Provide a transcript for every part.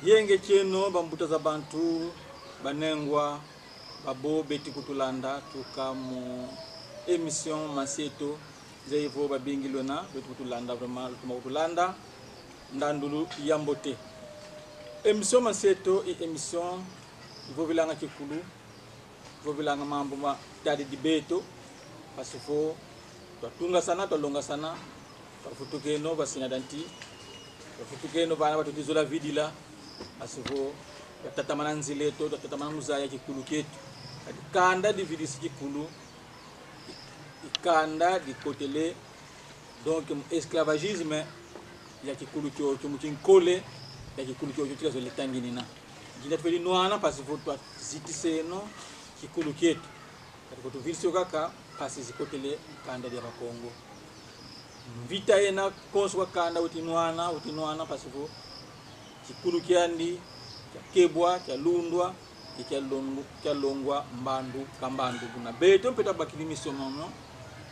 yenge cheno bambuta za bantu banengwa babo beti kutulanda tukamu emission maseto zeivo babingilona beti kutulanda vraiment kutulanda ndandulu yambote emission maseto e emission ivo vilanga kikulu ivo vilanga mambo ma tadi dibeto pasifo twatunga sana twalonga sana twafutukeno basina danti twafutukeno bana batudizola vidila asifo tatatamana nzileto tatatamana muzaya kikulu ketu kanda dividisi kikulu ikanda di kotele donc esclavagisme ya kikulu kyo mukinkole ya kikulu kyo tikazo litanginina jinda tfeli noana pasifo twa zitiseno kikulu ketu katiko tuvilsio kaka pasi zikotele kanda dia bakongo vita ena konswa kanda utinwana pasifo kikulu kyandi kebwa kyalundwa ikyalongwa mbandu kambandu kuna beto mpeta bakili misomono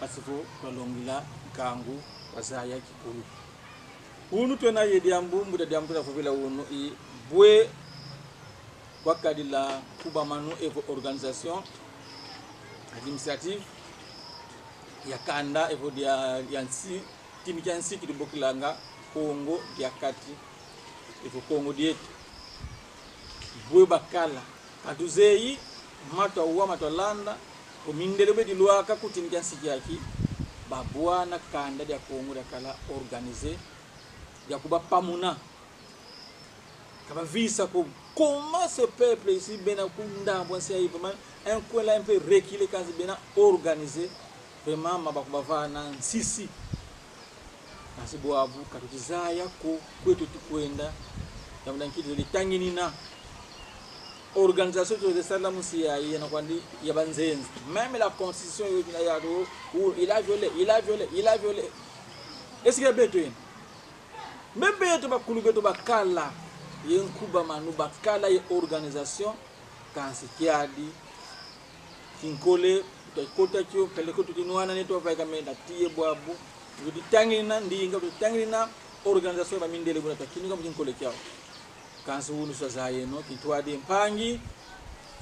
pasifo twalongila kangu wazaya kikulu unu twena yediambu mbuda diambu tafuvila unu i bwe wakadila kubamanu evo organisation administrative ya kanda evo dia yansi timi kyansi kidibokilanga Kongo dia kati evo Kongo dietu bwe bakala atuzei mato uwa mato landa kumindelebe diluaka kutini kyansi kyaki babwana kanda dia Kongo dia kala organiser dia kuba pamuna kaba visa ko comment ce peuple ici bena kunda bonse ayi vraiment un coin là un peu reculé quand bena organiser vraiment mabakuba vana sisi nasibo abu katuzaya ko kwetu tukwenda yamda nkidi litanginina organisation de salamu siya yana kwandi yabanzenzi même la constitution yo ya do il a violé est-ce que beto yen même beto bakulu beto bakala yenkuba manu bakala ye organisation kansi kiadi kinkole kota kyo peleko tutinwana neto vaika menda tiye bwabu nguditangina ndinga nguditangina organisation ba mindele buna takininga mkinkole kyao kansi wunu sazaye no kitwadi mpangi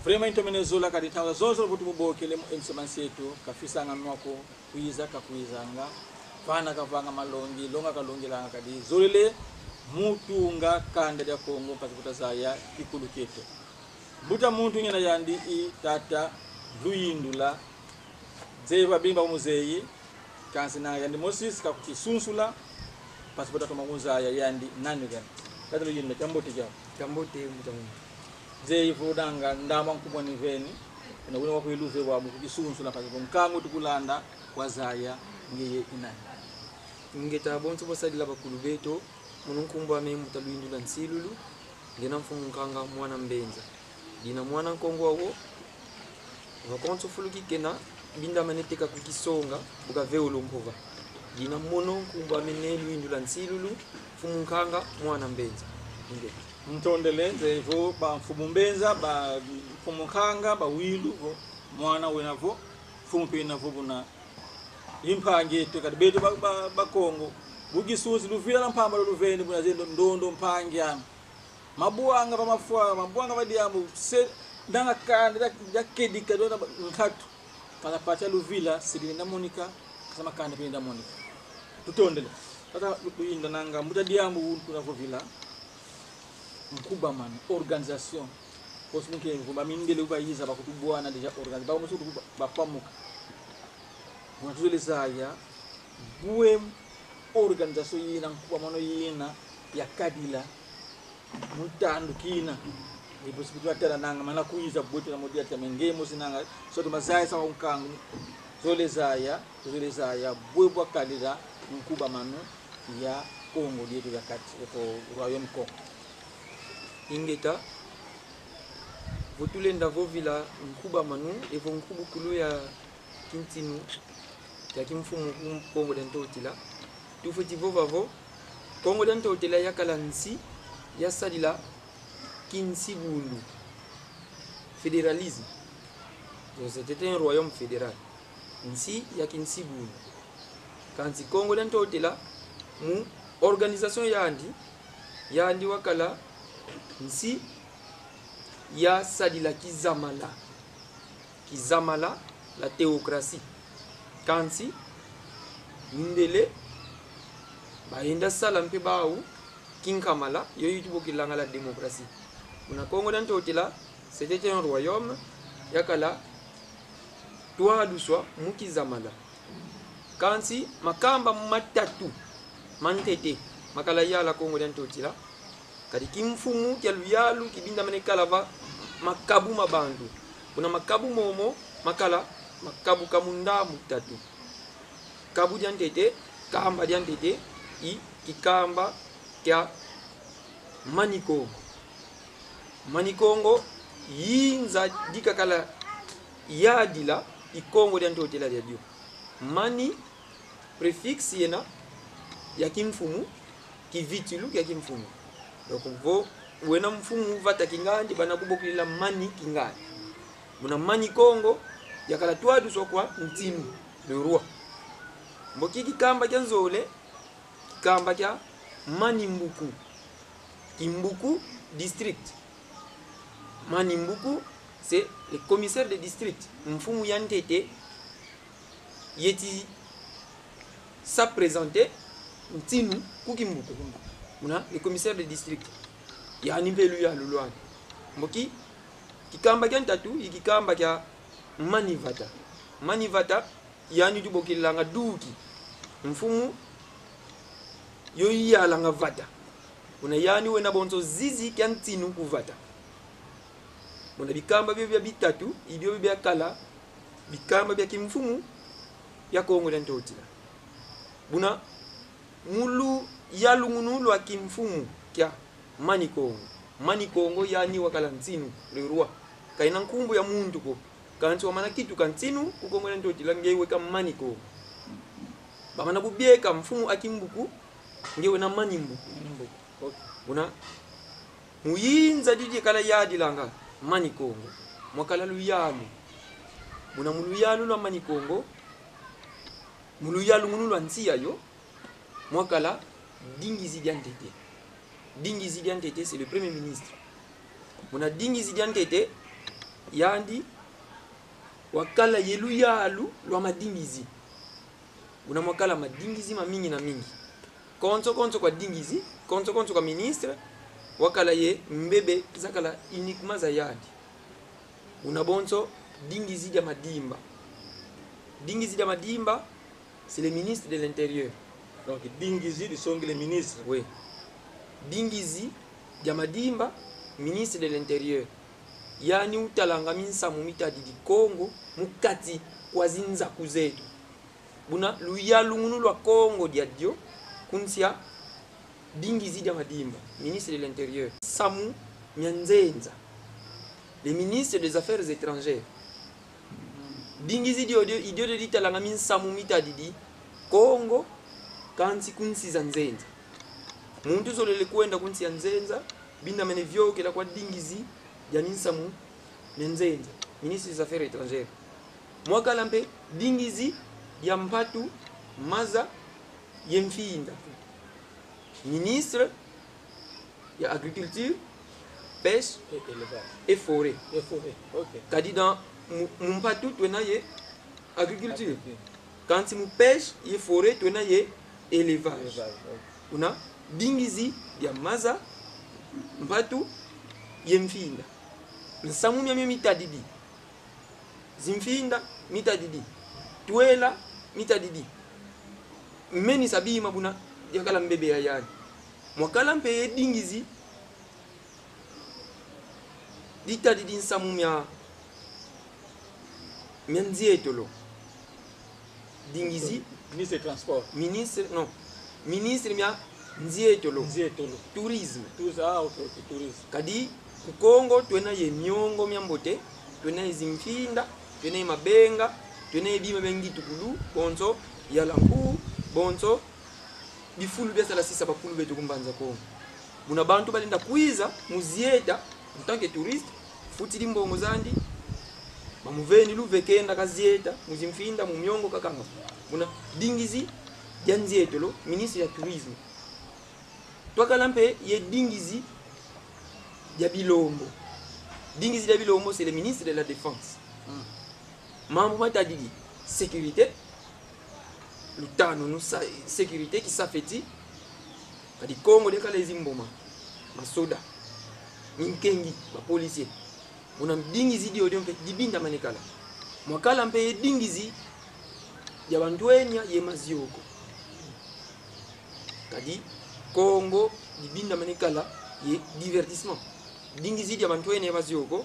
vraiment itomenezola kaditanga zonzo butu mubokele mu emsemanseto kafisa nganwako kuiza kakuizanga fana kavanga malongi longa kalongela kadi zolele mutunga kanda ya Kongo pasipota zaya kikulu keto buta muntu nyana yandi i tata luyindula zeva bimba muzeyi kansi na yandi Moses kakutisunsula pasipota tomaguza yandi nani gani tata luyindula chambote mutamu zeyi vodanga ndama nkubwa ni veni na wina wako iluze wa mukisunsula pasipota nkango tukulanda wazaya ngeye inani ngeta bonto bosadila bakulu beto mununkumba memu talwindula nsilulu ngena mfumu nkanga mwana mbenza dina mwana nkongo wawo vakonto fuluki kena binda maneteka kukisonga buka veolo mpova dina mono nkumba mene lwindula nsilulu mfumu nkanga mwana mbenza ngeta mtondelenze vo ba mfumu mbenza ba mfumu nkanga ba wilu mwana wenavo mfumu pena vo buna impange to kadbeto ba Kongo bugisuzi luvira na mpamba luveni buna zendo ndondo mpangya mabuanga pa mafua mabuanga badiamu se ndanga kanda yakedika dona nkatu kala pacha luvila silinda Monica kama kanda pinda Monica tutondele tata luyinda nanga mutadiamu untu vila mkuba man organisation kosmuke ngomba mindele ubayiza bakutubwana deja organize ba musuku bapamuka unatuleza ya buwe organisation yina kwa mano yina ya kadila mutandu kina ipo siku tera nanga mana kuiza bwetu na modia tamengemo sinanga so tumazaya sawa unkangu zoleza ya bwebwa kadila mkuba mano ya Kongo dietu ya kati ko royaume Kongo ingeta votulenda vovila mkuba manu evo mkubu kulu ya kintinu ya kimfumu Kongo dentotila tufuti vovavo Kongo dentotila yakala nsi ya sadila kinsi bundu fédéralisme donc c'était un royaume fédéral nsi ya kinsi bundu kansi Kongo dentotila mu organisation yandi wakala nsi ya sadila kizamala la théocratie kansi ndele baenda sala mpe bawu kinkamala yoyi tubokilanga la démocratie kuna Congo dantotila c'était un royaume yakala twaduswa mukizamala kansi makamba matatu mantete makala yala Congo dantotila kadi kimfumu kyaluyalu kibinda mane kalava makabu mabandu kuna makabu momo makala makabu kamunda mutatu kabu diantete kamba diantete i kikamba kya manikongo yinza dikakala yadila ikongo diantotela dio mani prefix yena ya kimfumu kivitilu ya kimfumu donc vo wena mfumu vata kingandi bana kubokilila mani kingandi muna mani kongo yakala twadu sokwa ntinu le roi mboki kikamba kya nzole kikamba kya mani mbuku kimbuku district mani mbuku c'est le commissaire de district mfumu yantete yeti sa présenter ntinu kukimbuku muna le commissaire de district yani mpelu ya lulwani mboki kikamba kya ntatu ikikamba kya manivata yani tubokilanga duki mfumu yoyala nga vata una yani wena bonzo zizi kya ntinu kuvata muna bikamba byo bitatu ibyo bya kala bikamba bya kimfumu ya Kongo dantotila buna mulu yalungunu lwa kimfumu kya manikongo yani wakala ntinu le roi kaina nkumbu ya muntu ko kanti wamana kitu kantinu kukongo dantotila ngewe ka manikongo bamana bubieka mfumu akimbuku ngewe na manimbuku buna muyinza didi kala yadilanga manikongo mwakala luyalu buna muluyalu lwa manikongo muluyalu ngunu lwa nsiya yo mwakala Dingizi Diantete c'est le premier ministre muna Dingizi Diantete yandi wakala yeluyalu lwa madingizi buna mwakala madingizi mamingi na mingi konso kwa Dingizi konso kwa ministre wakala ye mbebe zakala uniquement za yadi una bonso Dingizi dia Madimba c'est le ministre de l'intérieur. Donc Dingizi ils sont les ministres. Oui. Dingizi dia Madimba ministre de l'intérieur yani utalanga minsa mumita di Congo mukati kwa zinza kuzetu buna luyalungunu lwa Congo dia dio kunsia Dingizi dia Madimba ministre de l'intérieur Samu Nyanzenza le ministre des affaires étrangères Dingizi dio idio de litalanga minsa mumita di Congo kansi kunsi za nzenza muntu zolele kwenda kunsi ya nzenza binda mene vyokela kwa Dingizi ya ninsamu nzenza ministre des affaires étrangères mwakala mpe Dingizi ya Mpatu Maza Yemfinda ministre ya agriculture pêche et forêt OK kadi dans Mpatu twena ye agriculture quand mu pêche ye forêt twena ye élevage una Dingizi ya Maza Mpatu Yemfinda nsamu mya mitadidi zimfinda mitadidi twela mitadidi meni sabima buna yakala mbebe ya yani mwakala mpe Dingizi ditadidi nsamu mya nzietolo Dingizi ministre des transports ministre mya nzietolo tourisme tout ça OK tourisme kadi ku Congo twena ye myongo myambote twena zimfinda twena mabenga twena bima bengi tukulu bonzo yala nku bonzo bifulu bya sala sisa bakulu betu kumbanza Congo muna bantu balinda kuiza muzieta en tant que touriste futili mbongo zandi bamuveni luvekenda kazieta muzimfinda mu myongo kakanga muna Dingizi ya nzietolo ministre ya tourisme twakala mpe ye Dingizi dia bilombo. Dingizi dia bilombo c'est le ministre de la défense. Mambo matadigi sécurité lutano no sécurité qui s'afeti kadi Congo de kala zimboma masoda minkengi ba policier una dingizi dio mpe dibinda manekala mwakala mpe dingizi ya bandwenya ye mazioko kadi Congo dibinda manekala ye divertissement dingizi ya bandwenya ye mazioko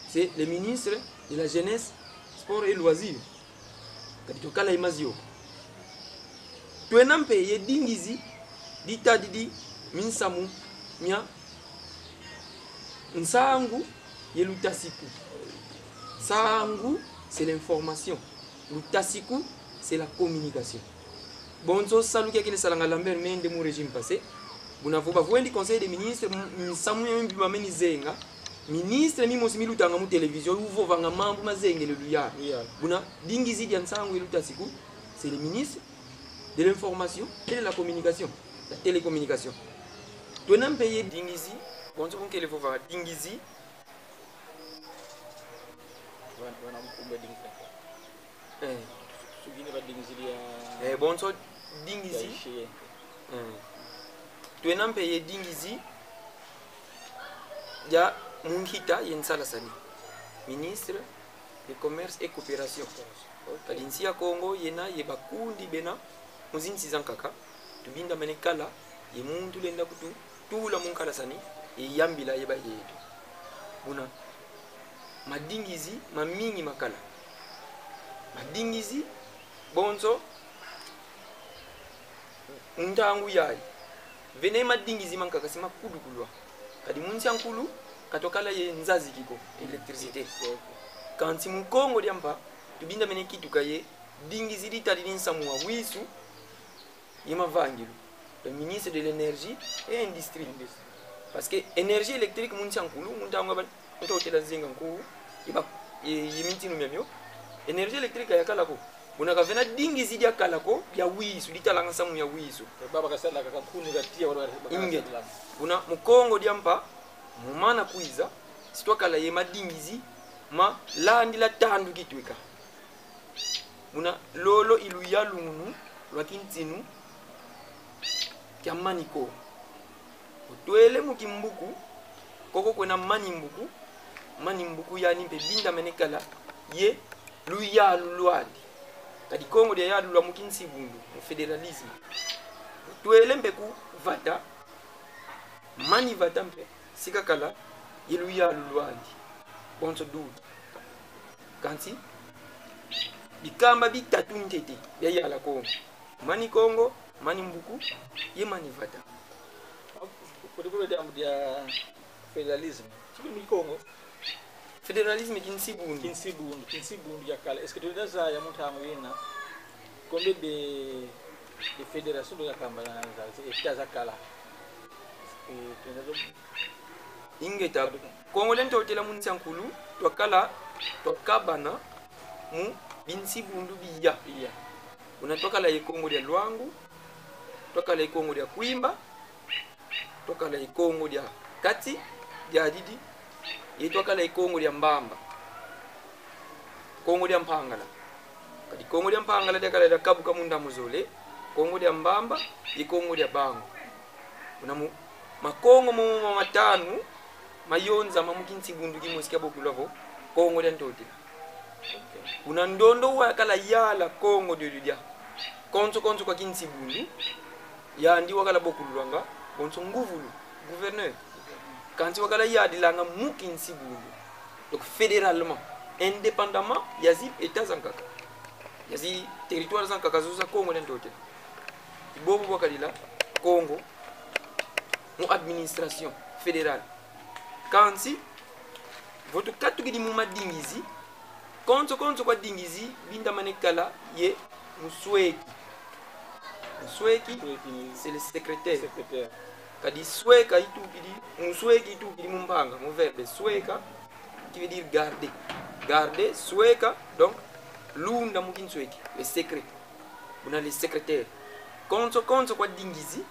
c'est le ministre de la jeunesse sport et loisirs kadi to kala ye mazioko tuenampe ye dingizi ditadidi minsamu nya nsangu ye lutasiku sangu c'est l'information lutasiku c'est la communication bonzo saluki akile salanga Lambert Mende mu régime passé bunavoba voendi conseil des ministres nsamu mbima meni zenga ministre mimo similutanga mu télévision uvo vanga mambu mazengele luya buna dingizi dia nsangu ye lutasiku c'est le ministre de l'information et de la communication, la télécommunication. Tu n'as pas payé dingizi, bon tu peux faut voir dingizi. Bon tu dingizi. Tu n'as pas payé dingizi. Ya Munhita Yensala Sani, ministre de commerce et coopération. Kadinsia Congo yena yebakundi bena. Muzinsi zankaka tubinda manekala ye muntu lenda kutu tula munkala sani ye yambila yeba yetu buna madingizi mamingi makala madingizi bonzo ndangu yayi vene madingizi mankaka sima kudu kulwa kadi munsi ankulu katokala ye nzazi kiko électricité kanti mu Congo diampa tubinda menekitu kaye dingizi ditadini samuwa wisu Yema Vangilu, le ministre de l'énergie et industrie. Parce que l'énergie électrique, l'énergie électrique, on a fait dingi zidia kalako ya wisu ditalanga samu ya wisu baba kasala kakakuni gatia wala inge una mukongo diampa mumana kuiza sitwa kala ye madingizi ma landi la tandu kitwika una lolo ilu ya lungunu lwakintinu kya maniko utwele mukimbuku koko kwena manimbuku yani mpe binda menekala ye luya lulwandi kadi Congo dia ya lulwa mukinsi bundu mu federalisme utwele mpe ku vata mani vata mpe sikakala ye luya lulwandi bonso du kanti bikamba bitatu ntete ya yala Congo mani Congo mani mbuku ye mani vata kodi dia federalisme kimi Congo federalisme kinsi bundu ya kala est-ce que tu as ya mutamu yena combien de fédérations de kamba na za za kala ingeta Congo lento tela munsi ankulu twakala twakabana mu binsi bundu biya unatoka la Congo dia Lwangu toka la Congo dia Kwimba toka la Congo dia Kati dia Didi yetoka la Congo dia Mbamba Congo dia Mpangala kadi Congo dia Mpangala dia kala da Kabuka munda muzole Congo dia Mbamba ye Congo dia Bango unamu makongo mu matanu mayonza mamukinsi bundu kimosika bokulavo Congo dia Ntoti una ndondo wa kala yala Congo dia konso kwa kinsi bundu ya ndi wakala bokulwanga bonso nguvulu gouverneur kanti wakala ya dilanga mukinsi bundu donc fédéralement indépendamment yazi état zankaka yazi territoire zankaka zuza Congo ndote ibobu wakalila Congo mu administration fédérale kanti votre katukidi mu madingizi konso kwa dingizi binda manekala ye Musweki c'est le secrétaire. Kadi sweka itu kidi musweki itu kidi mumbanga mu verbe sweka qui veut dire garder. Garder sweka donc lunda mukin sweki le secret. On a le secrétaire. Konso kwa dingizi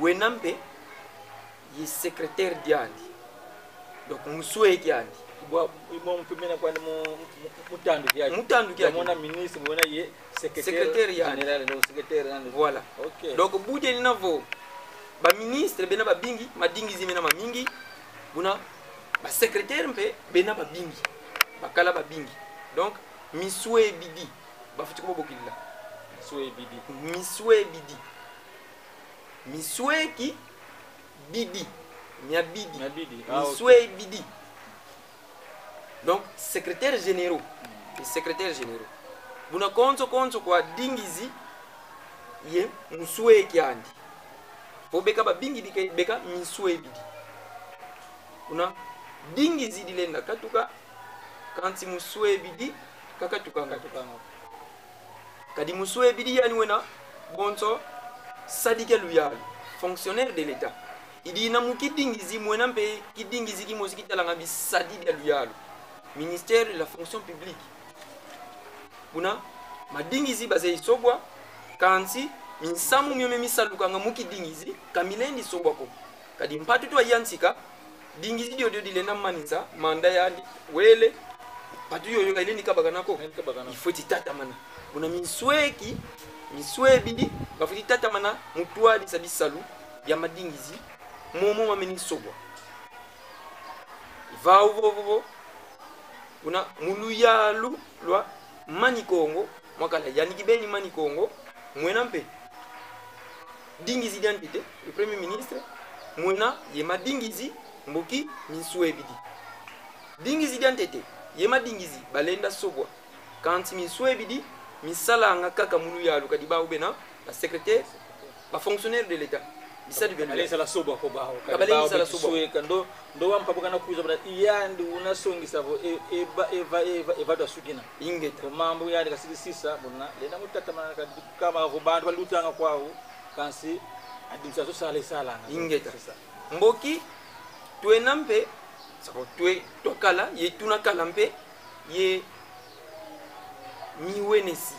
wenampe ye secrétaire diandi donc musue kiandi Bon, mpimena kwa mutandu kiaje. mutandu kiaje Mona ministre mona ye secrétaire général donc secrétaire nani. voilà OK. donc buje ni navo ba ministre bena ba bingi madingi zimena mamingi buna ba secrétaire mpe bena ba bingi bakala ba bingi donc misue bidi bafuti ko bokilla Misue bidi. misue bidi misue ki bidi nyabidi Nyabidi. misue bidi donc secrétaire généraux et secrétaire généraux buna konso kwa dingizi ye musue kiandi fo beka ba bingi dike beka misue bidi buna dingizi dilenda katuka kanti musue bidi kakatuka kadi musue bidi yani wena bonso sadike luyalo fonctionnaire de l'état idi na mukidingizi mwena mpe kidingizi kimosi kitalanga bisadi de luyalo ministère de la fonction publique buna madingizi baze isobwa kansi minsamu myome misalukanga mukidingizi kamilendi sobwa ko kadi mpatu to yansika dingizi dio dilena maninza manda yandi wele patu yoyo kaileni kabaganako ifuti tata mana buna misweki miswebidi bafuti tata mana mutwadi sabisalu ya madingizi momo mameni sobwa va uvo una muluyalu lwa manikongo mwakala yani kibeni manikongo mwena mpe dingizi diantite le premier ministre mwena ye madingizi mboki miswebidi dingizi diantite ye madingizi balenda sobwa kanti miswebidi misalanga kaka muluyalu kadi ba ubena la secrétaire ba fonctionnaire de l'état bisadi benu Alisa la sobwa ko bawo. Kabale sala sobwa. Kando ndo wampa kana kuza bada iyandi unasongisa vo eva da sugina. ingeta Ko mambo yandi kasidi sisa bonna lena mutata mana kama vo bantu balutanga kwawo kansi adimsa so sala ingeta mboki twena mpe sako twe tokala ye tunakala mpe ye miwenesi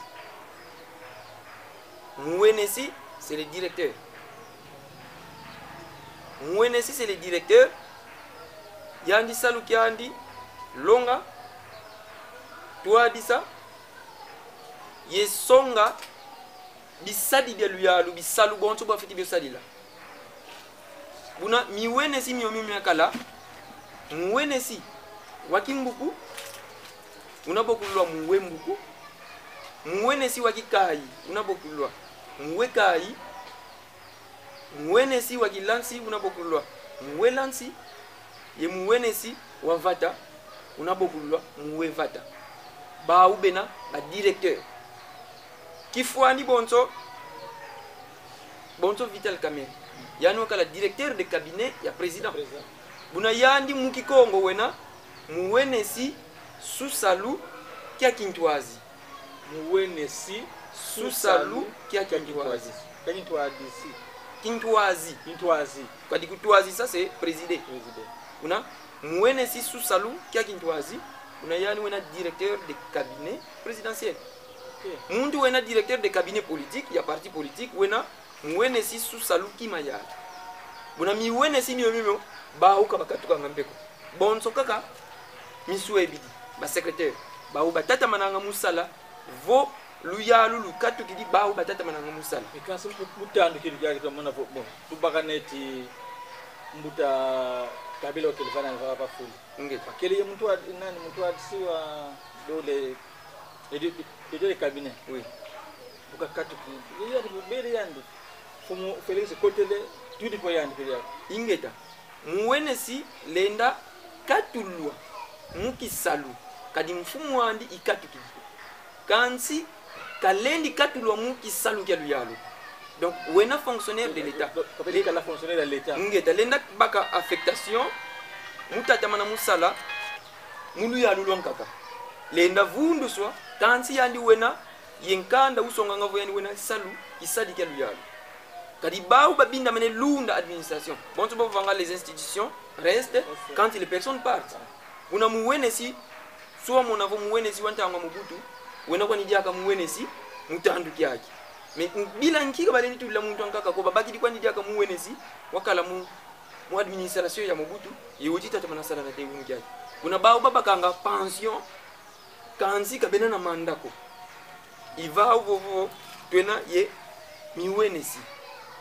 mwenesi c'est le directeur mwenesi c'est le directeur yandi salu kyandi longa twadisa ye songa bisadi de luyalu bisalu bonto bafiti bisadila buna miwenesi miomimekala mwenesi wakimbuku unabokulwa muwembuku mwenesi wakikayi unabokulwa muwekayi mwenesi wakilansi unabokulwa muwelansi ye mwenesi wavata unabokulwa muwevata baubena ba directeur kifwani bonso Vital Kamerhe yani wakala directeur de cabinet ya président buna yandi mukikongo wena muwenesi susalu kya kintwazi muwenesi susalu kya kintwazi kintwazi kadi kutwazi ça c'est président una muwenesi susalu kya kintwazi una yani wena directeur de cabinet présidentiel muntu wena directeur de cabinet politique ya parti politique wena muwenesi susalu kimayala buna miwenesi mio ba uka bakatuka ngambeko bonso kaka misuebidi ba secrétaire ba u batata mananga musala vo luyalu lukatu kidi ba u batata mananga musala ikansi mutandu kidi jaki to mona bo tubakaneti mbuta kabila okilifana na hapa fuli ngeta kile ye mtu nani mtu siwa dole le cabinet oui ukakatu kidi ya bere yandi fumu Felix Kotele tudi ko yandi kidi ingeta muwenesi lenda katulwa mukisalu kadi mfumu wandi ikatuki kansi kalendi katulwa mukisalu kya luyalo donc wena fonctionnaire de l'état kapeleka la fonctionnaire de l'état ngeta lenda baka affectation mutata mana musala mulu ya lulwankaka lenda vundu swa kansi yandi wena yenkanda usonga ngavo yandi wena salu isadi kya luyalo kadi baou babinda mene lunda administration bon tu vanga les institutions restent quand les personnes partent una muwenesi soit mon avo muwenesi wanta ngwa mubutu wena kwa nidiaka muwenesi mutandu kyaki mais bila nkika baleni tulila muntu ankaka ko babaki dikwa nidiaka muwenesi wakala mu administration ya Mobutu yewuti tata manasala na tewu kyaki kuna bawo baba kanga pension kanzi kabena na mandako iva vovo twena ye miwenesi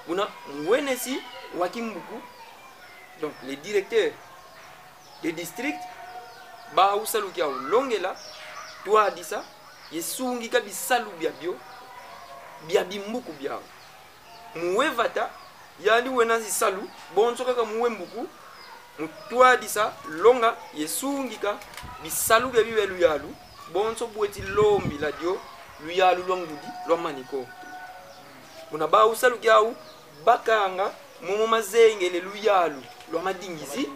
kuna mwenesi wa Kimbuku donc les directeurs des districts ba usalu kya longela toi disa yesungi ka bisalu bya bimbuku byao muwevata yali wena zisalu bonso kaka muwembuku mutwa disa longa yesungika bisalu bya bibelu yalu bonso bweti lombi la dio luyalu lwangudi lwa maniko kuna ba usalu kyau bakanga mumu mazengele luyalu lwa madingizi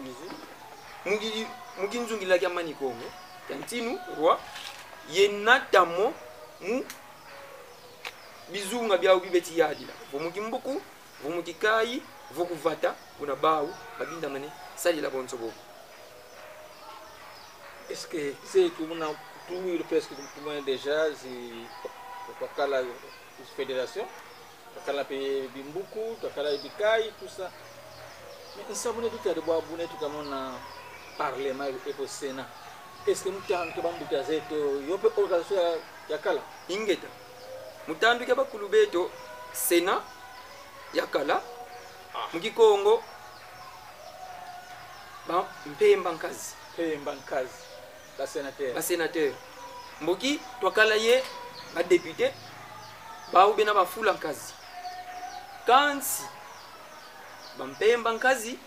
muginzungila kya manikongo yantinu rwa yenatamo mu bizunga byao bibeti yadila vomukimbuku vomukikai vokuvata kuna bawu babinda mane sali la bonso bo. Est-ce que c'est comme on a tout le presque tout le déjà c'est la fédération la pays bimbuku la bikai tout ça mais ça vous ne tout à de boire vous ne tout comme on a parlement et au Sénat est-ce que nous t'avons que bambu kazeto yo pe organisation yakala ingeta mutandu kya bakulu beto Sénat yakala mukikongo ba mpemba nkazi ba sénateur mboki twakala ye ba député ba ubena ba fula nkazi kansi ba mpemba nkazi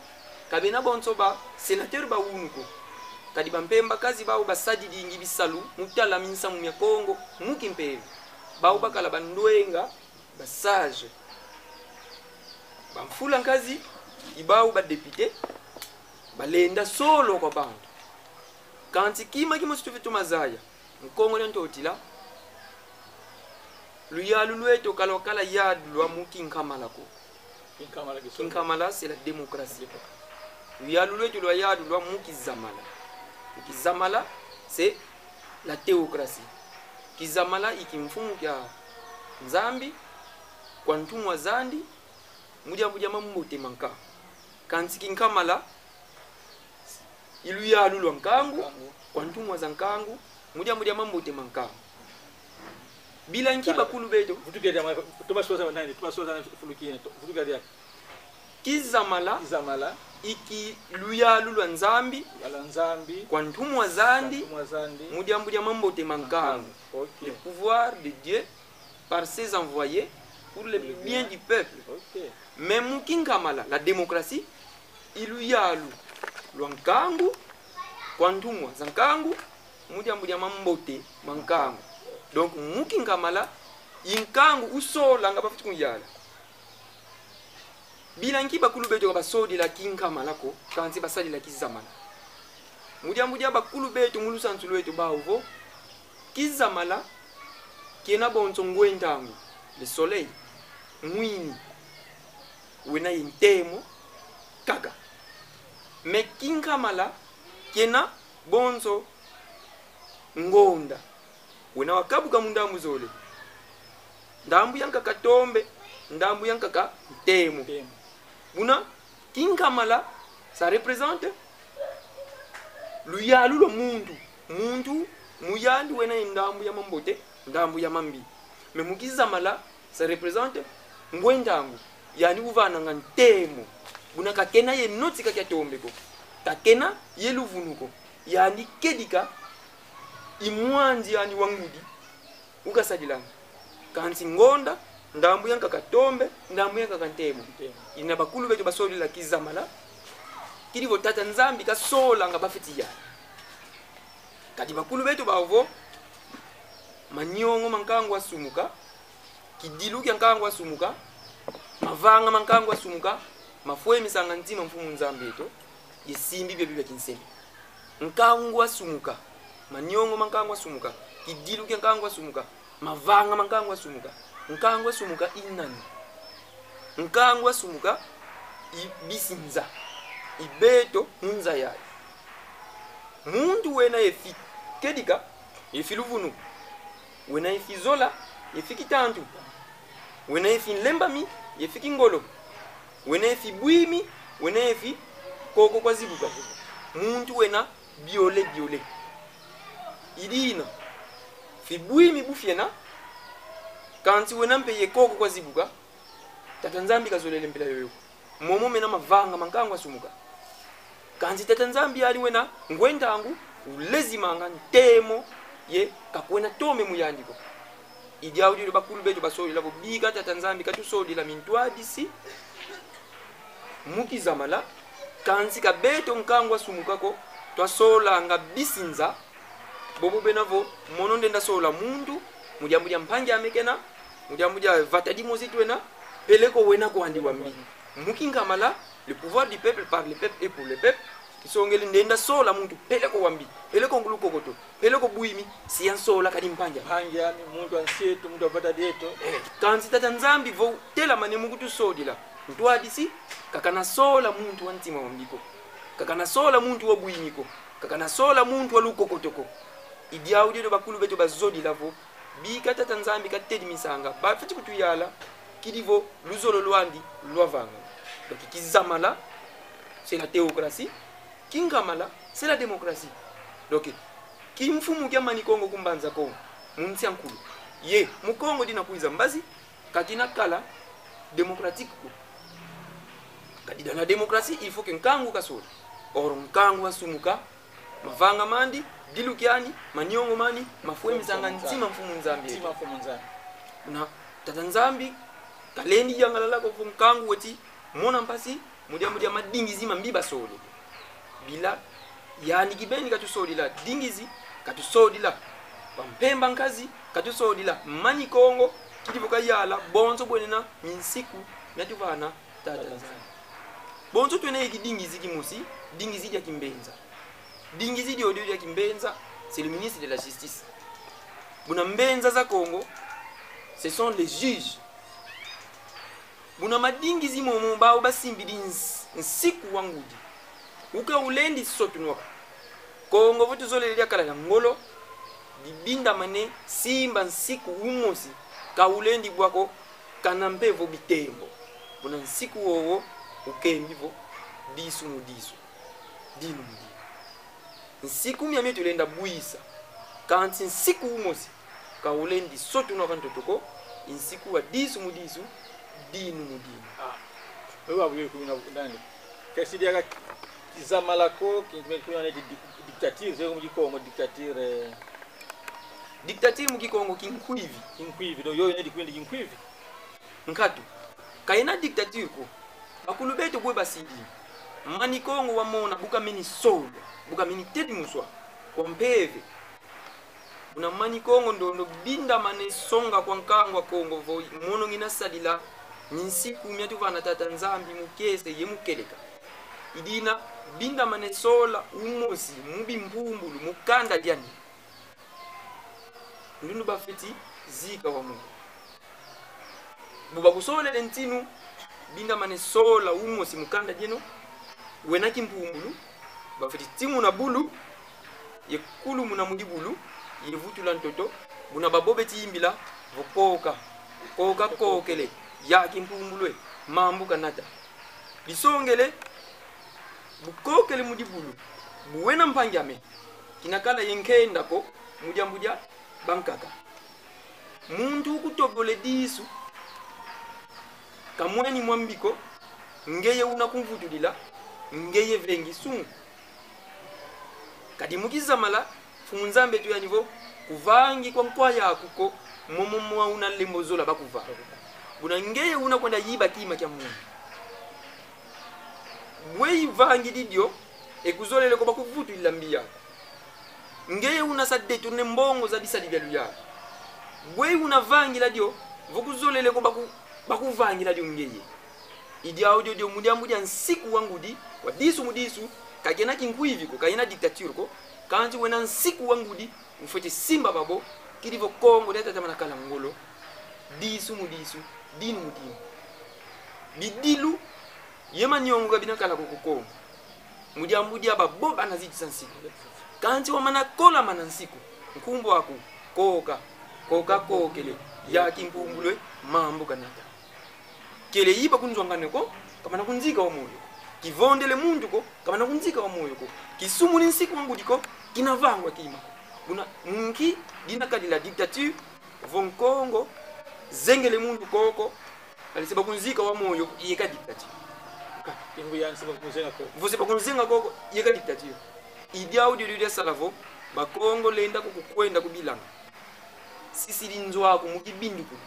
kabena bonso ba sénateur ba unuko kadi ba mpemba kazi ba basadi dingi bisalu mutala minsa mu Kongo mukimpevi ba ubakala bandwenga ba sage bamfula nkazi ibau ba député balenda solo kwa bantu kanti kima kimostitufitu mazaya mkongo lento otila luyalu lweto kalokala yadu lwa mukinkamala ko kinkamala c'est la démocratie luyalu lweto lwa yadu lwa mukizamala c'est la théocratie kizamala ikimfumu kya nzambi kwa ntumwa zandi mudia mamuti manka kanti kinkamala ilu ya lulu nkangu kwa ntumwa za nkangu mudia mamuti manka bila nkiba kulu beto vutugedia tubasoza fulukine vutugedia kizamala iki luya lulu nzambi kwa ntumwa zandi mudia mamuti mankangu le pouvoir de Dieu par ses envoyés pour le bien du peuple. Okay. Mais mukinkamala la démocratie iluyalu lwankangu kwantumwa zankangu mudia mambote mankangu donc mukinkamala inkangu usola nga bafuti kunyala bila nkiba kulu beto basodi la kinkamala ko kanzi basali la kizamala mudia bakulu beto mulusantu lweto bawo kizamala kena bonso ngwendangu le soleil mwini wena intemo kaka me kinkamala kena bonzo ngonda wena wakabuka mundamu zole ndambu yanka katombe ndambu yanka ka ntemo buna kinkamala ça représente luyalu lo muntu muyandi wena ndambu ya mambote ndambu ya mambi me mukizamala ça représente ngwendangu yani uvana nga ntemo buna kakena ye noti kakya tombeko kakena ye luvunuko yani kedika imwanzi yani wangudi ukasadilanga kansi ngonda ndambu yanka katombe ndambu yanka kantemo ina bakulu beto basoli la kizamala kilivo tata nzambi kasola nga bafiti ya kadi bakulu beto bawo manyongo mankangu asumuka kidilu kyankangu asumuka mavanga mankangu asumuka mafwe misanga ntima mfumu nzambeto yesimbi bya kinsemi nkangu asumuka manyongo mankangu asumuka kidilu kyankangu asumuka mavanga mankangu asumuka nkangu asumuka inani nkangu asumuka ibisinza ibeto nunza yayi muntu wena yefi kedika yefiluvunu wena yefizola yefiki tantu wena yefi nlembami yefiki ngolo wena yefi bwimi wena yefi koko kwa zibuka muntu wena biole idina fibui mibufyena kanti wena mpeye koko kwa zibuka tata nzambi kazolele mpela yoyo momo mena mavanga mankangwa sumuka kanti tata nzambi ali wena ngwendangu ulezimanga ntemo ye kakwena tome muyandiko idi audio bakulu beto basoli labo biga tata nzambi katusoli la mintwadisi mukizamala kansi kabeto nkangwa sumukako twasola nga bisinza bobo benavo mononde ndasola mundu mujambuja mpanja amekena mujambuja vatadi mozitwena peleko wena ko andi wambi mukingamala le pouvoir du peuple par le peuple et pour le peuple kisongeli ndenda sola muntu peleko wambi peleko nguluko koto peleko buimi siyansola kadi mpanja hanja muntu ansietu muntu vatadi eto kansi tata nzambi vo tela mane mukutu sodila ntwadisi kakana sola muntu wantima wambiko kakana sola muntu wabuimiko kakana sola muntu walukokotoko idi audio bakulu beto bazodi lavo bika tata nzambi katedi misanga bafiti kutuyala kidivo luzolo lwandi lwavanga donc kizamala c'est la théocratie kingamala c'est la démocratie donc kimfumu kya mani Kongo kumbanza ko munsi yankulu ye mukongo dina kuiza mbazi katina kala démocratique ko kadida na démocratie il faut que nkangu kasori or nkangu asumuka mavanga mandi dilukiani manyongo mani mafwe misanga ntima mfumu nzambi na tata nzambi kalendi yangalala ko nkangu weti mona mpasi mudia madingizi mambiba soli bila yani kibeni katusodila dingizi katusodila pampemba nkazi katusodila mani Kongo kidivuka yala bonzo bwenena minsiku natuvana tata nzambi bonzo twene ikidingizi kimusi dingizi ya kimbenza dingizi dio ya kimbenza c'est le ministre de la justice buna mbenza za Kongo ce sont les juges buna madingizi momo bao basimbidi nsiku wangudi uka ulendi sotunwaka Kongo votu zole lia kala ngolo dibinda mane simba nsiku umosi ka ulendi bwako kanampevo bitembo buna nsiku wowo ukembivo disu mudisu dinu mudi nsiku miami tulenda buisa kanti nsiku umosi ka ulendi sotunwaka ntotoko nsiku wa disu mudisu dinu mudinu wewe abuye kuna ndani kasi dia kizamala ko kimekuwa na dictature zero mujikongo dictature mujikongo kinkwivi do yoyo ndi kwindi kinkwivi nkatu kaina dictature ko bakulu beto bwe basidi mani Kongo wamona buka mini solo buka mini tedi muswa kompeve una mani Kongo ndo binda mane songa kwa nkangwa Kongo vo mono ngina sadila ninsiku myatuvana tata nzambi mukese yemukeleka idina binda mane sola umosi mubi mpumbulu mukanda lyani ndunu bafiti zika wa Mungu buba kusole ntinu binda mane sola umosi mukanda jeno wena kimpumbulu bafiti timu na bulu yekulu muna mudibulu yevutula ntoto buna babobe tiimbila vokoka kokele ya kimpumbulwe mambu kanata bisongele bukokele mudibulu buwena mpanjame kinakala yenkenda ko mujambuja bankaka muntu kutobole disu kamweni mwambiko ngeye unakumvutulila ngeye vengi sungu kadi mukizamala funzambe tu ya nivo kuvangi kwa mkwaya kuko momo una lembozola bakuva buna ngeye unakwenda yiba kima kya Mungu bwe vangi didio ekuzolele ko bakuvutu ilambia ngeye una sadde tourne mbongo za disadi bya luya bwe una vangi la dio vokuzolele ko bakuvangi la dio ngeye idi audio dio mudia nsiku wangudi wa disu mudisu kagena kinkwivi ko kayina dictature ko kanji wena nsiku wangudi mfete simba babo kilivo Kongo leta tamana kala ngolo disu mudisu dinu mudinu bidilu yema nyongo gabina kala kuko mujambudia babo banazidi sansiku kanji wa mana kola manansiku nkumbo wako koka kokele ya kimpumbulwe mambo kanata kele yiba kunzwangane ko kamana kunzika wa moyo kivondele muntu ko kama nakunzika wa moyo ko kisumu ni nsiku ngudi ko kinavangwa kima buna nki dina kadila dictature von Congo zengele muntu koko alisema kunzika wa moyo yeka dictature ingu yani sema kuzenga ko vous pas kunzenga koko yeka dictature idi audio de salavo ba Congo lenda kukwenda kubilanga sisi linzwa ku mukibindukulu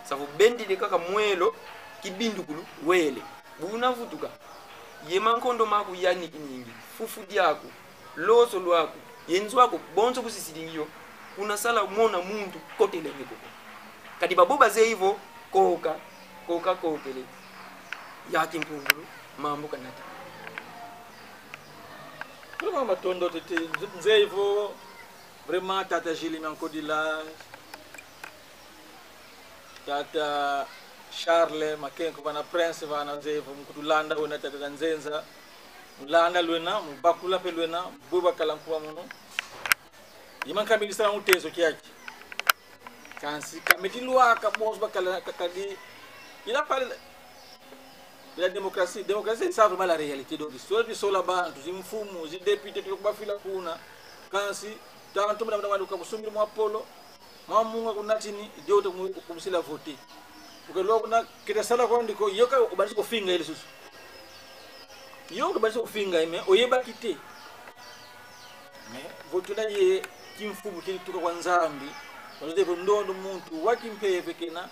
savo bendile kaka mwelo kibindukulu wele buna vutuka yemankondo maku yani kiningi fufu dyako loso lwako yenzwako bonzo kusisilingiyo kuna sala umona muntu kotele ngeko kadi baboba ze hivyo kokele yaki mpungulu mambo kanata kama matondo tete nze hivyo vraiment tata Jili Mankodila tata Charles Makenko bana Prince bana nze hivyo mkutulanda wena tata Nzenza landa lwena mbakula pe lwena buba kalankuwa muno imanka ministra utezo kyaki kansi kamiti luaka boss bakala kakadi ila pale la démocratie c'est vraiment la réalité donc histoire de sola bantu zimfumu zi député tukubafila kuna kansi tanto mna mwanduka kusumira mu Apollo mamunga kunatini jote kumusila voter ukalo kuna kita sala kwa ndiko yoka ubalishi kufinga ile susu yoka ubalishi kufinga ime oyeba kite mais votuna ye kimfumu kili tuka kwa nzambi wazeve ndondo muntu wakimpeve kena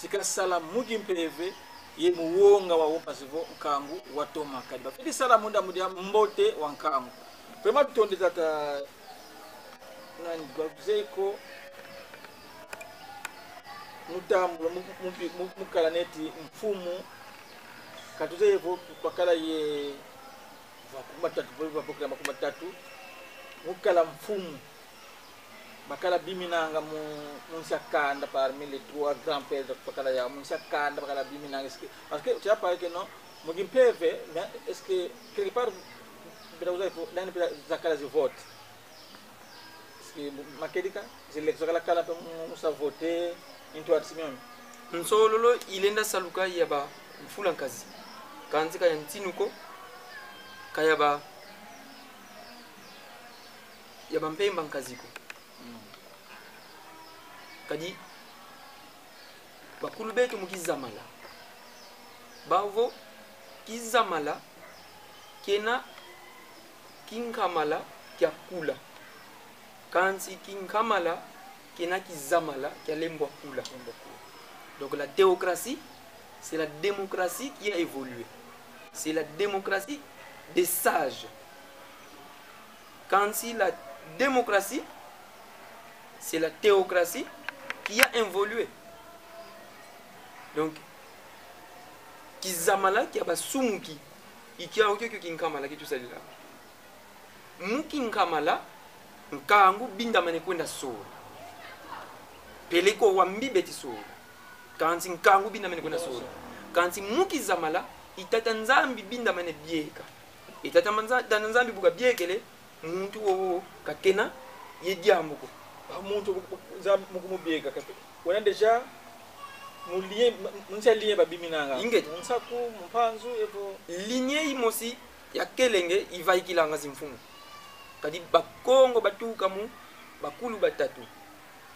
sikasala mukimpeve ye muwonga wa wopasivo nkangu watoma kadi bafiti sala munda mudia mbote wa nkangu prema tutonde tata nani gwazeko mutambu mukala neti mfumu katuzevo bakala ye vakumatatu makumatatu mukala mfumu bakala biminanga munsakanda parmi les trois grands pères bakala ya munsakanda bakala biminanga parce que tu as parlé que non mugimpeve mais est-ce que quelque part bidauza ipo ndani bila zakala zi vote est-ce que makedika zilexo kala pe musa voter into artimion nsololo ilenda saluka yaba mfula kazi kanzika ya ntinuko kayaba yaba mpemba nkaziko kadi bakulu betu mukizamala bavo kizamala kena kinkamala kya kula kansi kinkamala kena kizamala kya lembo kula. Donc la théocratie, c'est la démocratie qui a évolué. C'est la démocratie des sages. Quand si la démocratie, c'est la théocratie qui a évolué. Donc, kizamala qui a basumuki, qui a aucun kinkamala qui tout ça là. Mukinkamala, nkangu binda mane kwenda soro. Peleko wambi beti soro. Kansi nkangu binda mane kwenda soro. Kansi mukizamala itata nzambi binda mane bieka. Itata nzambi buka biekele muntu wo kakena yediamuko. Muntu nzambi mukubieka kape. Wana deja muliye munchaliye babiminanga. Ingeti munsaku mpanzu evo linye imosi ya kelenge ivaikilanga zimfumu. Kadi bakongo batuka mu bakulu batatu.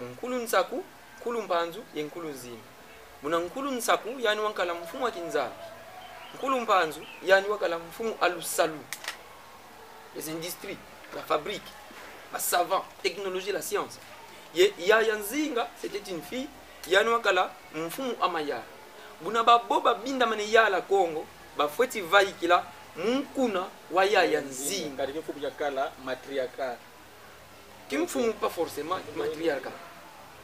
Nkulu nsaku, nkulu mpanzu, ye nkulu nzima. Muna nkulu nsaku yani wankala mfumu wa kinzambi. Nkulu mpanzu yani wakala mfumu alusalu. Les industries, la fabrique, la savant, technologie, la science. Ya yanzinga, c'était une fille, yani wakala mfumu amaya. Buna baboba binda mane ya la Congo, bafweti vaikila munkuna wa ya yanzinga. Kadi mfumu ya kala matriarcat. Kimfumu pas forcément matriarcat.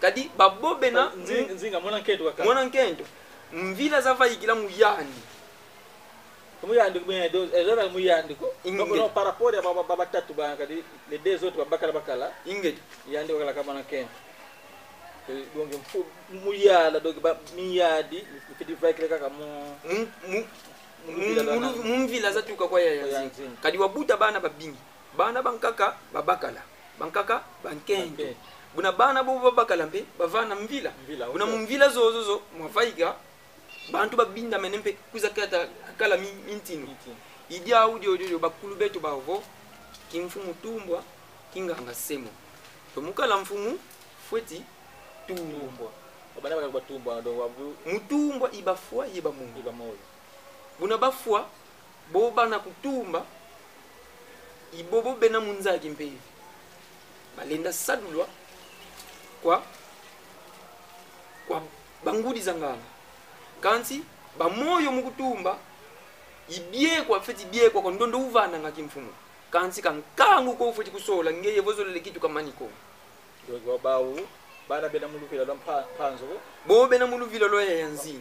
Kadi babobe na nzinga mwana nkendo wakala. Mwana nkendo. Mvila za vaikila muyandi. Muyandi kumendo ezora muyandi ko no par rapport ya baba tatu ba kadi les deux autres bakala ingeti yandi wakala kama na kendo. Donc muyala donc ba miyadi fiti vaikila kaka mumvila za tuka kwa ya yanzinga. Kadi wabuta bana babingi. Bana bankaka babakala. Bankaka bankendo. Buna bana bo babakala mpe bavana mvila. Buna mvila zozo mwafaiga bantu babinda menempe kuzakata kakala mintinu idi audio bakulu betu bavo kimfumu tumbwa kinganga semo tomukala mfumu fweti tumbwa abana baka batumbwa ndo wabu mutumbwa ibafwa yeba mungu iba moyo buna bafwa bo bana kutumba ibobo bena munzaki mpevi balenda sadulwa kwa bangudi zanganga kansi bamoyo mukutumba ibiekwa feti biekwa kwa ndondo uvana nga kimfumu kansi kankangu ko feti kusola ngeye vozolele kitu kamaniko ndo bawu bana bena muluvila lwa mpanzo bo bena muluvila lwa yanzi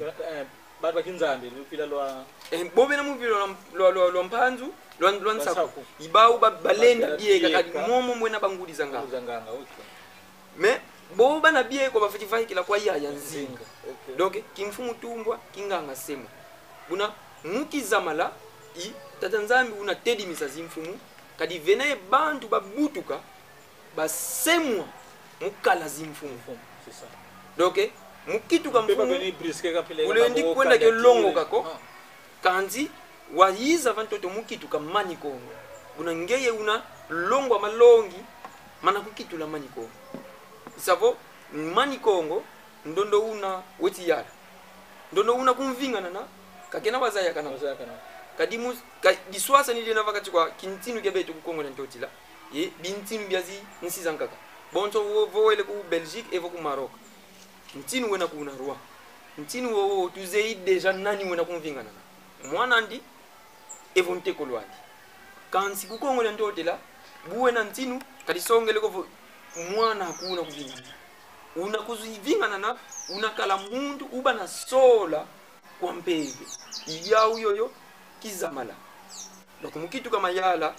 bana bakinzambi luvila lwa bo bena muluvila lwa mpanzu lwa nsaku ibawu balenda bieka kadi momo mwena bangudi zanganga me bo bana biekwa bafeti vaikila kwa ya yanzinga donc kimfumu tumbwa kinganga semo buna mukizamala i tatanzambi una tedi misazi mfumu kadi vene bantu babutuka basemwa mukala zimfumu c'est ça donc mukituka mfumu kapile ulendi kwenda ke longo kako kanzi wayiza vantoto mukituka mani kongo buna ngeye una longo malongi mana kukitula mani kongo isavo mani kongo ndondo una weti yala ndondo una kumvingana na kakena wazaya kana kadimu diswasa ni lena vakati kwa kintinu gebetu kukongo ntotila ye bintinu biazi nsizankaka bonto voele ku Belgique evo ku Maroc ntinu wena kuna roi ntinu wo tuzei deja nani wena kumvingana na mwana ndi evo ntekolwani kansi kukongo ntotila buwena ntinu kadisongele ko mwana hakuna kuvingana una kuzivingana na unakala mundu uba na sola kwa mpeve iyau yoyo kizamala donc mukitu kama yala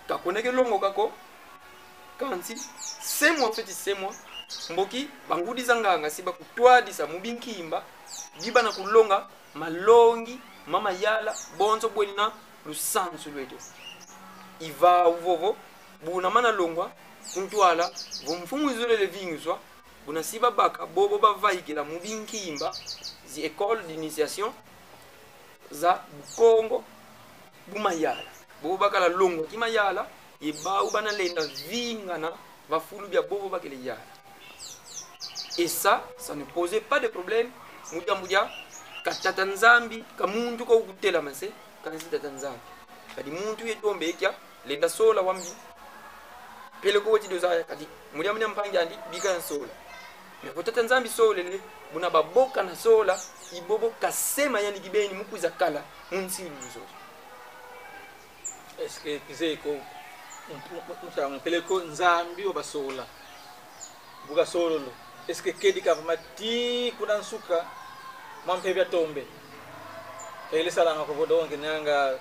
kakoneke longo kako kansi semwa feti semwa mboki bangudi zanganga siba kutwadisa mubinkimba biba na kulonga malongi mama yala bonzo bwelina lusansu lweto iva uvovo buna mana longwa kuntwala vumfumu izolele vinguswa buna siba baka bobo bavaikila mubinkimba zi école d'initiation za Bukongo bumayala bobo bakala longo kimayala yeba ubana lenda vingana vafulu bya bobo bakele yala et ça ne posait pas de problème muja katata nzambi kamuntu ko ukutela mase kanzi tata nzambi kadi muntu yetombe ekya lenda sola wambi pele ko wati dozaya kadi muja mpangi andi bika sola mais potata nzambi sola le buna baboka na sola ibobo kasema yani gibeni mukuza kala munsi luzo est-ce que kizeko mutanga pele ko nzambi obasola buka solo lo est-ce que kedi kavamati kuna nsuka mampe bya tombe ele sala ngako vodonge nyanga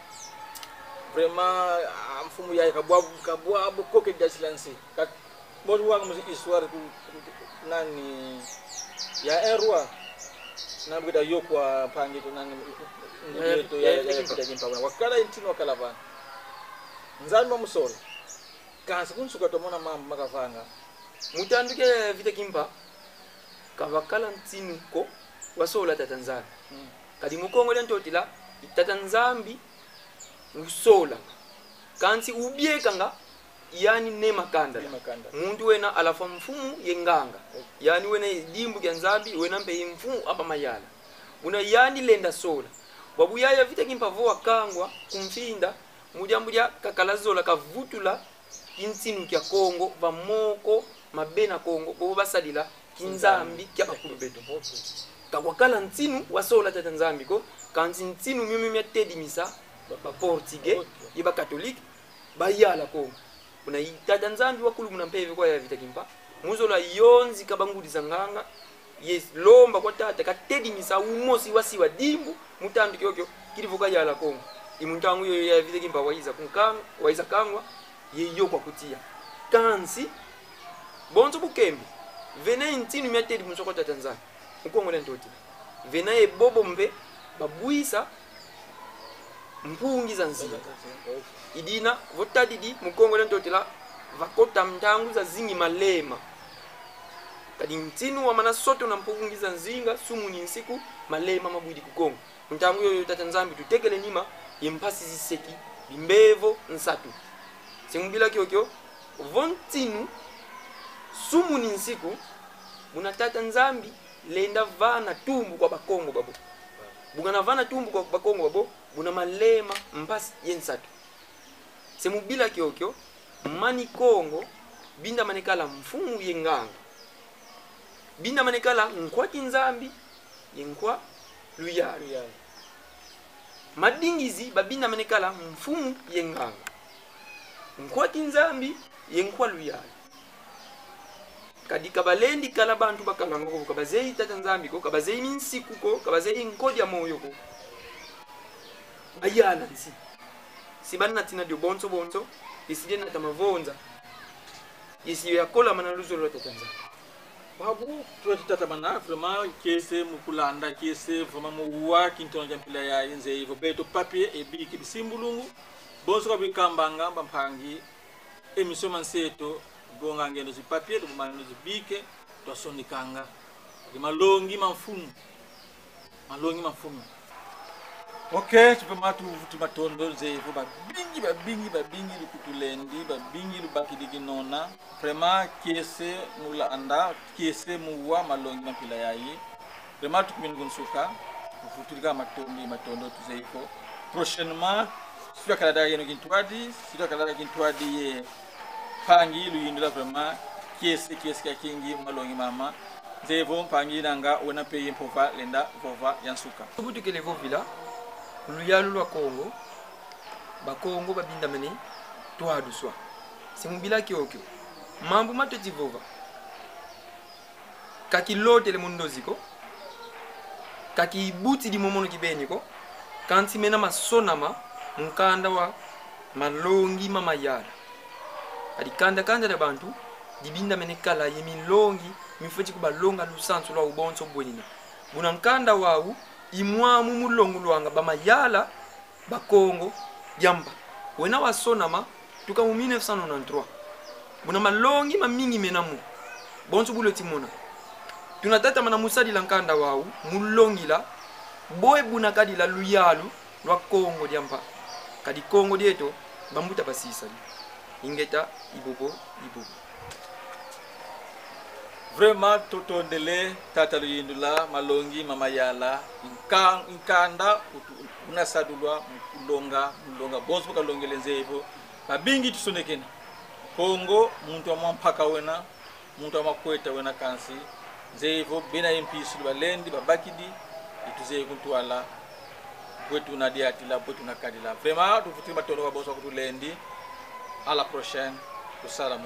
vraiment mfumu yaye kabwa koke dasilansi kat bodu wanga musi histoire ku nani ya erwa na bida yokwa pangi to nani ngeto ya kitajimpa wakala intino wakala bana nzalma musola kansi kunsuka tomona mama makavanga mutanduke vita kimpa kavakala ntinu ko wasola tatanzambi kadi mukongo lentotila tatanzambi usola kansi ubiekanga yani ne makanda muntu wena alafa mfumu yenganga yani wena dimbu kya nzambi wena mpe mfumu apa mayala una yani lenda sola wabu yaya vita kimpa voa kangwa kumfinda mujambulya kakalazola kavutula intinu kya Kongo vamoko mabena Kongo bo basalila kinzambi kya bakulu beto kakwakala ntinu wasola tata nzambi ko kanzi ntinu mimi tedi misa ba portugais iba catholique bayala ko kuna tata nzambi wakulu muna mpeve kwa ya vita kimpa muzola yonzi kabangudi zanganga yes lomba kwa tata katedi misa umosi wasiwa dimbu mutambi kyokyo kilivuka yala Kongo imuntangu yo ya vita kimpa waiza kangwa yeyo kwa kutia kansi bonzo bukembe vene ntinu myatedi musoko tata nzambi ukongo lentoti vena ebobo mbe babuisa mpungi za nzima idina votadidi mukongo lentotila vakota mtangu za zingi malema kadi mtinu wa mana soto na mpukungiza nzinga sumu ni nsiku malema mabudi kukongo ntangu yo tata nzambi tutegele nima yempasi ziseki bimbevo nsatu simbila kyokyo vontinu sumu ni nsiku muna tata nzambi lenda vana tumbu kwa bakongo babo bugana vana tumbu kwa bakongo babo buna malema mpasi yensatu semubila kyokyo mani kongo binda manekala mfumu yenganga binda manekala nkwa kinzambi yenkwa luyalo madingizi babinda manekala mfumu yenganga nkwa kinzambi yenkwa luyalo kadi kabalendi kala bantu bakalanga ko kabazei tata nzambi ko kabazei minsiku ko kabazei nkodi ya moyo ko ayala nsi sibanna tina dio bonzo isije na tamavonza isiyo yakola manaluzo lo tata nzambi babu tata mana vraiment kese mukulanda kese vraiment muwa kintonja mpila ya inze hivyo beto papier e biki bisimbulungu bonso ko bikambanga bampangi emission manseto bonga ngendo zi papier dumano zi bike to sonikanga malongi mafumu okay tupematu matondo ze hivyo babingi lukutulendi babingi lubakidiki nona vraiment kese mula anda kese muwa malongi mapila yayi vraiment tukumini gunsuka kufuturika matondo tuze hivyo prochainement sura kalada yeno kintwadi ye pangi luyindula vraiment kese ka kingi malongi mama zevo pangi nanga wona peye mpova lenda vova yansuka tubutukele vovila luyalu lwa Kongo bakongo babinda mene twadu swa simubila kyokyo mambu matoti vova kakilote le mundoziko kakibuti di momono kibeniko kanti mena masonama mkanda wa malongi mama yara adi kanda da bantu dibinda menekala yemilongi mifoti kubalonga lusanso lwa ubonso bwenina buna nkanda wau imwamu mulongo lwanga bamayala bakongo jamba wena wasonama tuka mu 1993 buna malongi mamingi menamu bonso bulo timona tunatata mana musadi lankanda wau mulongila boy buna kadi la luyalu lwa Kongo jamba kadi Kongo dieto bambuta basisa ingeta ibobo vraiment totondele tatalu yindula malongi mama yala inkanda unasadulwa mulonga bonso kalongele nzevo babingi tusonekena Kongo muntu amampaka wena muntu amakweta wena kansi nzevo bena impisi balendi babakidi ituze kuntwala bwetu nadiatila bwetu nakadila vraiment tufutima tono bonso kutulendi à la prochaine, le salam.